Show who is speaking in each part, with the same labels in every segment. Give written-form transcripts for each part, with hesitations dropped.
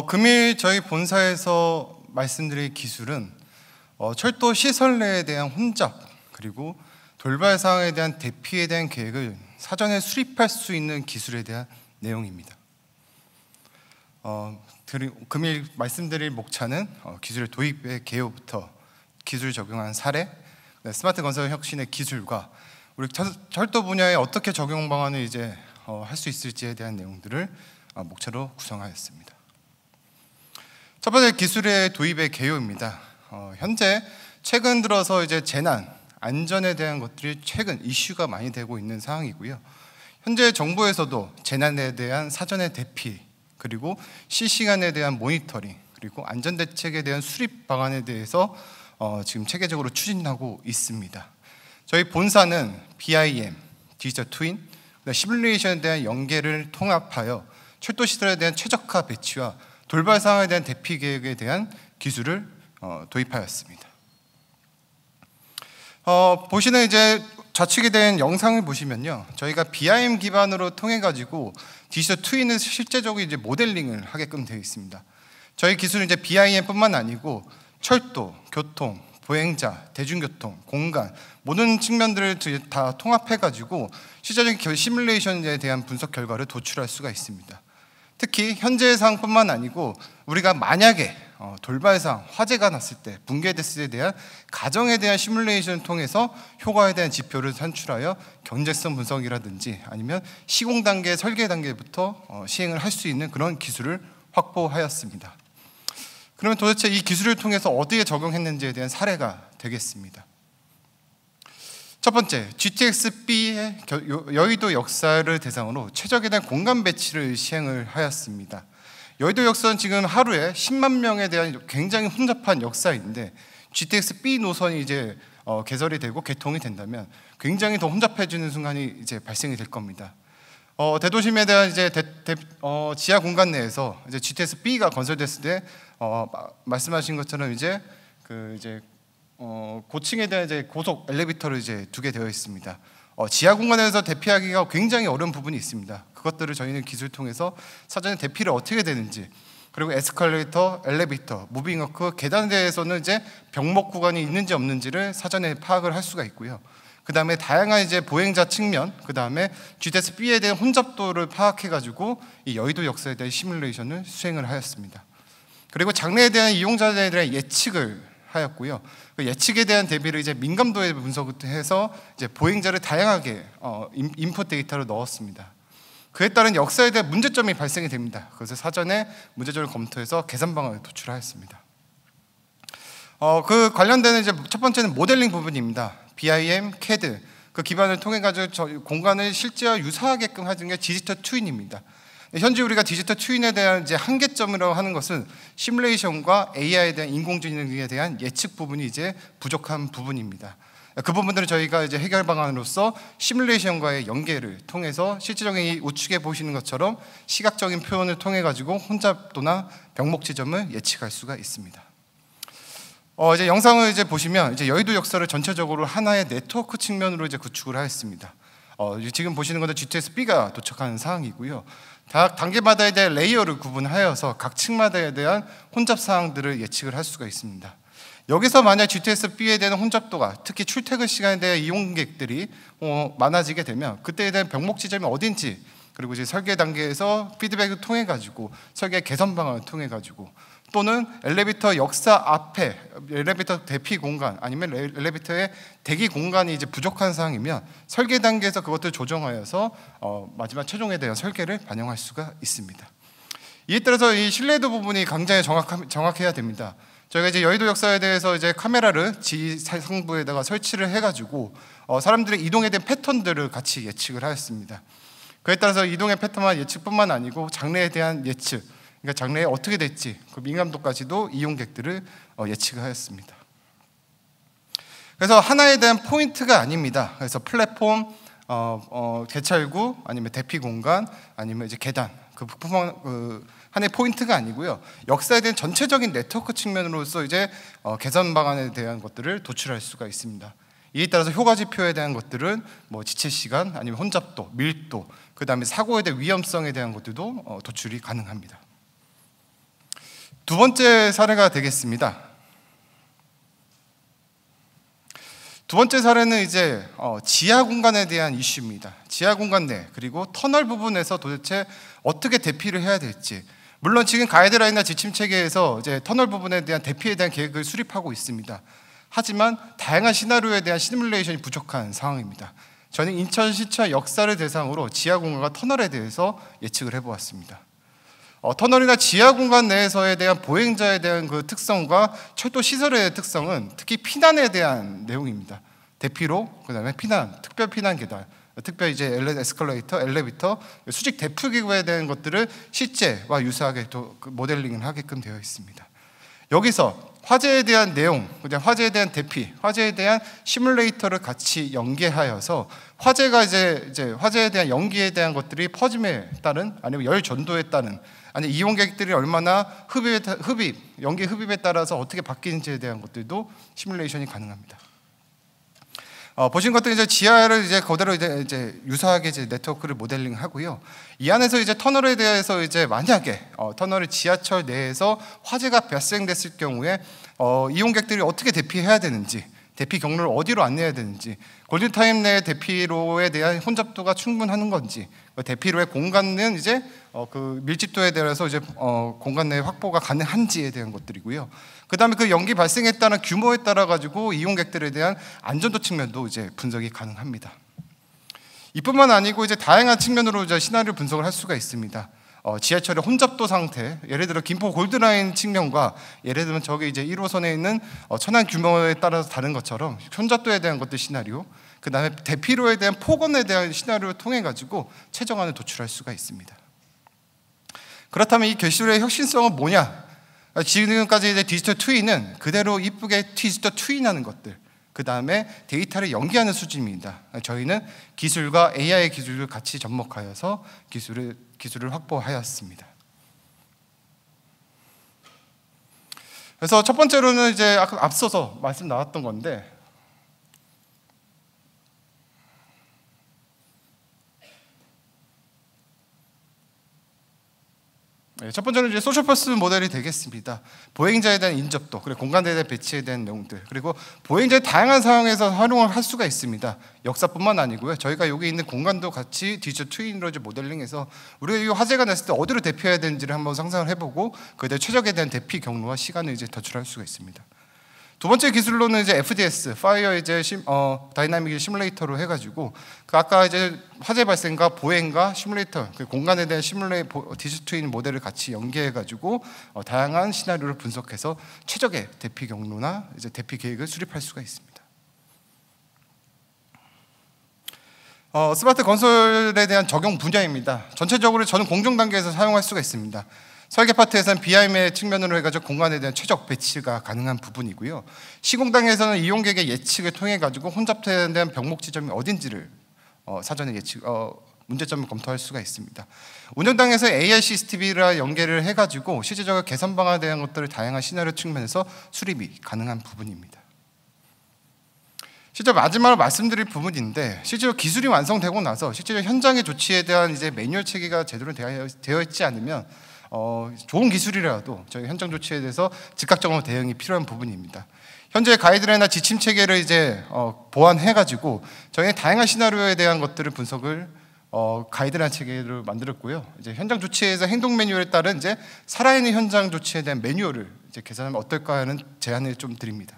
Speaker 1: 금일 저희 본사에서 말씀드릴 기술은 철도 시설 내에 대한 혼잡 그리고 돌발 상황에 대한 대피에 대한 계획을 사전에 수립할 수 있는 기술에 대한 내용입니다. 금일 말씀드릴 목차는 기술 도입의 개요부터 기술 적용한 사례, 스마트 건설 혁신의 기술과 우리 철도 분야에 어떻게 적용 방안을 이제 할 수 있을지에 대한 내용들을 목차로 구성하였습니다. 첫 번째 기술의 도입의 개요입니다. 현재 최근 들어서 이제 재난, 안전에 대한 것들이 최근 이슈가 많이 되고 있는 상황이고요. 현재 정부에서도 재난에 대한 사전의 대피, 그리고 실시간에 대한 모니터링, 그리고 안전대책에 대한 수립 방안에 대해서 지금 체계적으로 추진하고 있습니다. 저희 본사는 BIM, 디지털 트윈, 시뮬레이션에 대한 연계를 통합하여 철도 시설에 대한 최적화 배치와 돌발 상황에 대한 대피 계획에 대한 기술을 도입하였습니다. 보시는 이제 좌측에 된 영상을 보시면요, 저희가 BIM 기반으로 통해 가지고 디지털 트윈을 실제적으로 이제 모델링을 하게끔 되어 있습니다. 저희 기술은 이제 BIM뿐만 아니고 철도, 교통, 보행자, 대중교통, 공간 모든 측면들을 다 통합해 가지고 실제적인 시뮬레이션에 대한 분석 결과를 도출할 수가 있습니다. 특히 현재의 상황뿐만 아니고 우리가 만약에 돌발상, 화재가 났을 때, 붕괴됐을 때에 대한 가정에 대한 시뮬레이션을 통해서 효과에 대한 지표를 산출하여 경제성 분석이라든지 아니면 시공 단계, 설계 단계부터 시행을 할 수 있는 그런 기술을 확보하였습니다. 그러면 도대체 이 기술을 통해서 어디에 적용했는지에 대한 사례가 되겠습니다. 첫 번째, GTX-B의 여의도 역사를 대상으로 최적에 대한 공간 배치를 시행을 하였습니다. 여의도 역사는 지금 하루에 10만 명에 대한 굉장히 혼잡한 역사인데 GTX-B 노선이 이제 개설이 되고 개통이 된다면 굉장히 더 혼잡해지는 순간이 이제 발생이 될 겁니다. 대도심에 대한 이제 지하 공간 내에서 이제 GTX-B가 건설됐을 때 말씀하신 것처럼 이제 고층에 대한 이제 고속 엘리베이터를 이제 두게 되어 있습니다. 지하 공간에서 대피하기가 굉장히 어려운 부분이 있습니다. 그것들을 저희는 기술을 통해서 사전에 대피를 어떻게 되는지, 그리고 에스컬레이터, 엘리베이터, 무빙워크, 계단에 대해서는 이제 병목 구간이 있는지 없는지를 사전에 파악을 할 수가 있고요. 그 다음에 다양한 이제 보행자 측면, 그 다음에 GTX-B에 대한 혼잡도를 파악해가지고 이 여의도 역사에 대한 시뮬레이션을 수행을 하였습니다. 그리고 장래에 대한 이용자들에 대한 예측을 하였고요. 그 예측에 대한 대비를 이제 민감도에 분석해서 이제 보행자를 다양하게 인풋 데이터를 넣었습니다. 그에 따른 역사에 대한 문제점이 발생이 됩니다. 그래서 사전에 문제점을 검토해서 개선 방안을 도출하였습니다. 그 관련된 이제 첫 번째는 모델링 부분입니다. BIM, CAD 그 기반을 통해 가지고 공간을 실제와 유사하게끔 하는 게 디지털 트윈입니다. 현재 우리가 디지털 트윈에 대한 이제 한계점이라고 하는 것은 시뮬레이션과 AI에 대한 인공지능에 대한 예측 부분이 이제 부족한 부분입니다. 그 부분들은 저희가 이제 해결 방안으로서 시뮬레이션과의 연계를 통해서 실질적인 이 우측에 보시는 것처럼 시각적인 표현을 통해 가지고 혼잡도나 병목 지점을 예측할 수가 있습니다. 이제 영상을 이제 보시면 이제 여의도 역사를 전체적으로 하나의 네트워크 측면으로 이제 구축을 하였습니다. 지금 보시는 것은 GTX-B가 도착하는 상황이고요. 각 단계마다에 대한 레이어를 구분하여서 각 층마다에 대한 혼잡 사항들을 예측을 할 수가 있습니다. 여기서 만약 GTX-B에 대한 혼잡도가 특히 출퇴근 시간에 대한 이용객들이 많아지게 되면 그때에 대한 병목 지점이 어딘지, 그리고 이제 설계 단계에서 피드백을 통해 가지고 설계 개선 방안을 통해 가지고, 또는 엘리베이터 역사 앞에 엘리베이터 대피 공간 아니면 엘리베이터의 대기 공간이 이제 부족한 상황이면 설계 단계에서 그것들을 조정하여서 마지막 최종에 대한 설계를 반영할 수가 있습니다. 이에 따라서 이 신뢰도 부분이 굉장히 정확해야 됩니다. 저희가 이제 여의도 역사에 대해서 이제 카메라를 지상부에다가 설치를 해가지고 사람들의 이동에 대한 패턴들을 같이 예측을 하였습니다. 그에 따라서 이동의 패턴만 예측뿐만 아니고 장래에 대한 예측, 그러니까 장래에 어떻게 될지 그 민감도까지도 이용객들을 예측하였습니다. 그래서 하나에 대한 포인트가 아닙니다. 그래서 플랫폼, 개찰구, 아니면 대피 공간, 아니면 이제 계단, 그 하나의 포인트가 아니고요. 역사에 대한 전체적인 네트워크 측면으로서 이제 개선 방안에 대한 것들을 도출할 수가 있습니다. 이에 따라서 효과 지표에 대한 것들은 뭐 지체 시간, 아니면 혼잡도, 밀도, 그 다음에 사고에 대한 위험성에 대한 것들도 도출이 가능합니다. 두 번째 사례가 되겠습니다. 두 번째 사례는 이제 지하 공간에 대한 이슈입니다. 지하 공간 내 그리고 터널 부분에서 도대체 어떻게 대피를 해야 될지. 물론 지금 가이드라인이나 지침 체계에서 이제 터널 부분에 대한 대피에 대한 계획을 수립하고 있습니다. 하지만 다양한 시나리오에 대한 시뮬레이션이 부족한 상황입니다. 저는 인천시청 역사를 대상으로 지하 공간과 터널에 대해서 예측을 해보았습니다. 터널이나 지하 공간 내에서에 대한 보행자에 대한 그 특성과 철도 시설의 특성은 특히 피난에 대한 내용입니다. 대피로, 그다음에 피난, 특별 피난 계단, 특별 이제 에스컬레이터, 엘리베이터, 수직 대피 기구에 대한 것들을 실제와 유사하게 또 모델링을 하게끔 되어 있습니다. 여기서 화재에 대한 내용, 그다음 화재에 대한 대피, 화재에 대한 시뮬레이터를 같이 연계하여서 화재가 이제 화재에 대한 연기에 대한 것들이 퍼짐에 따른 아니면 열 전도에 따른 아니 이용객들이 얼마나 연기 흡입에 따라서 어떻게 바뀌는지에 대한 것들도 시뮬레이션이 가능합니다. 보신 것도 이제 지하를 이제 그대로 이제 유사하게 이제 네트워크를 모델링하고요. 이 안에서 이제 터널에 대해서 이제 만약에 터널의 지하철 내에서 화재가 발생됐을 경우에 이용객들이 어떻게 대피해야 되는지, 대피 경로를 어디로 안내해야 되는지, 골든타임 내 대피로에 대한 혼잡도가 충분한 건지, 대피로의 공간은 이제 그 밀집도에 대해서 이제 공간 내 확보가 가능한지에 대한 것들이고요. 그 다음에 그 연기 발생에 따른 규모에 따라 가지고 이용객들에 대한 안전도 측면도 이제 분석이 가능합니다. 이뿐만 아니고 이제 다양한 측면으로 이제 시나리오 분석을 할 수가 있습니다. 지하철의 혼잡도 상태, 예를 들어 김포 골드라인 측면과 예를 들면 저기 이제 1호선에 있는 천안 규모에 따라서 다른 것처럼 혼잡도에 대한 것들 시나리오, 그 다음에 대피로에 대한 폭언에 대한 시나리오를 통해 가지고 최종안을 도출할 수가 있습니다. 그렇다면 이 기술의 혁신성은 뭐냐? 지금까지 이제 디지털 트윈은 그대로 이쁘게 디지털 트윈하는 것들, 그 다음에 데이터를 연계하는 수준입니다. 저희는 기술과 AI 기술을 같이 접목하여서 기술을 확보하였습니다. 그래서 첫 번째로는 이제 앞서서 말씀 나왔던 건데, 첫 번째는 이제 소셜버스 모델이 되겠습니다. 보행자에 대한 인접도, 그리고 공간에 대한 배치에 대한 내용들, 그리고 보행자의 다양한 상황에서 활용을 할 수가 있습니다. 역사뿐만 아니고요. 저희가 여기 있는 공간도 같이 디지털 트윈으로 이제 모델링해서 우리가 이 화재가 났을 때 어디로 대피해야 되는지를 한번 상상을 해보고 그에 대한 최적에 대한 대피 경로와 시간을 이제 도출할 수가 있습니다. 두 번째 기술로는 이제 FDS, 파이어 이제 다이나믹 시뮬레이터로 해가지고 그 아까 이제 화재 발생과 보행과 시뮬레이터, 그 공간에 대한 디지털 트윈 모델을 같이 연계해가지고 다양한 시나리오를 분석해서 최적의 대피 경로나 이제 대피 계획을 수립할 수가 있습니다. 스마트 건설에 대한 적용 분야입니다. 전체적으로 저는 공정 단계에서 사용할 수가 있습니다. 설계 파트에서는 BIM의 측면으로 해가지고 공간에 대한 최적 배치가 가능한 부분이고요. 시공단에서는 이용객의 예측을 통해 가지고 혼잡도에 대한 병목 지점이 어딘지를 사전에 문제점을 검토할 수가 있습니다. 운영당에서 AI CCTV랑 연계를 해가지고 실제적으로 개선 방안에 대한 것들을 다양한 시나리오 측면에서 수립이 가능한 부분입니다. 실제 마지막으로 말씀드릴 부분인데, 실제로 기술이 완성되고 나서 실제로 현장의 조치에 대한 이제 매뉴얼 체계가 제대로 되어 있지 않으면 좋은 기술이라도 저희 현장 조치에 대해서 즉각적으로 대응이 필요한 부분입니다. 현재 가이드라인이나 지침 체계를 이제 보완해가지고 저희는 다양한 시나리오에 대한 것들을 분석을 가이드라인 체계를 만들었고요. 이제 현장 조치에서 행동 매뉴얼에 따른 이제 살아있는 현장 조치에 대한 매뉴얼을 이제 개선하면 어떨까 하는 제안을 좀 드립니다.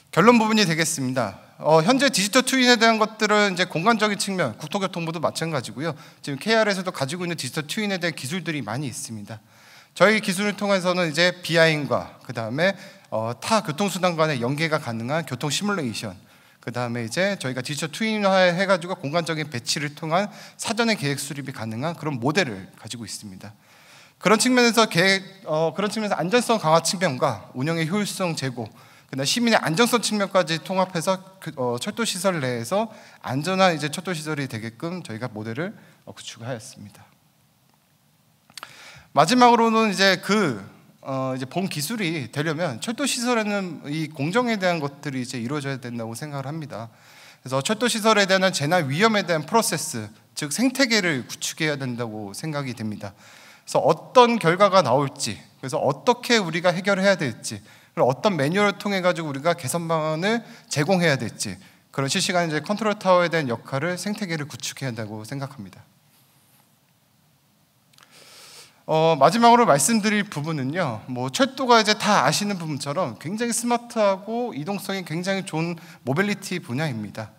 Speaker 1: 결론 부분이 되겠습니다. 현재 디지털 트윈에 대한 것들은 이제 공간적인 측면, 국토교통부도 마찬가지고요. 지금 KR에서도 가지고 있는 디지털 트윈에 대한 기술들이 많이 있습니다. 저희 기술을 통해서는 이제 BIM과 그 다음에 타 교통수단 간의 연계가 가능한 교통 시뮬레이션, 그 다음에 이제 저희가 디지털 트윈화 해가지고 공간적인 배치를 통한 사전의 계획 수립이 가능한 그런 모델을 가지고 있습니다. 그런 측면에서 안전성 강화 측면과 운영의 효율성 제고, 그다음 시민의 안정성 측면까지 통합해서 철도 시설 내에서 안전한 이제 철도 시설이 되게끔 저희가 모델을 구축하였습니다. 마지막으로는 이제 이제 본 기술이 되려면 철도 시설에는 이 공정에 대한 것들이 이제 이루어져야 된다고 생각을 합니다. 그래서 철도 시설에 대한 재난 위험에 대한 프로세스, 즉 생태계를 구축해야 된다고 생각이 됩니다. 그래서 어떤 결과가 나올지, 그래서 어떻게 우리가 해결해야 될지, 그리고 어떤 매뉴얼을 통해 가지고 우리가 개선 방안을 제공해야 될지, 그런 실시간 이제 컨트롤 타워에 대한 역할을 생태계를 구축해야 한다고 생각합니다. 마지막으로 말씀드릴 부분은요, 뭐 철도가 이제 다 아시는 부분처럼 굉장히 스마트하고 이동성이 굉장히 좋은 모빌리티 분야입니다.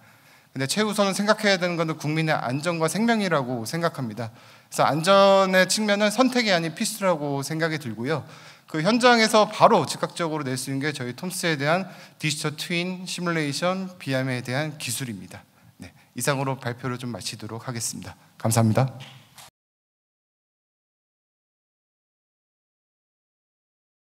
Speaker 1: 근데 최우선은 생각해야 되는 것은 국민의 안전과 생명이라고 생각합니다. 그래서 안전의 측면은 선택이 아닌 필수라고 생각이 들고요. 그 현장에서 바로 즉각적으로 낼 수 있는 게 저희 톰스에 대한 디지털 트윈 시뮬레이션 BIM에 대한 기술입니다. 네, 이상으로 발표를 좀 마치도록 하겠습니다. 감사합니다.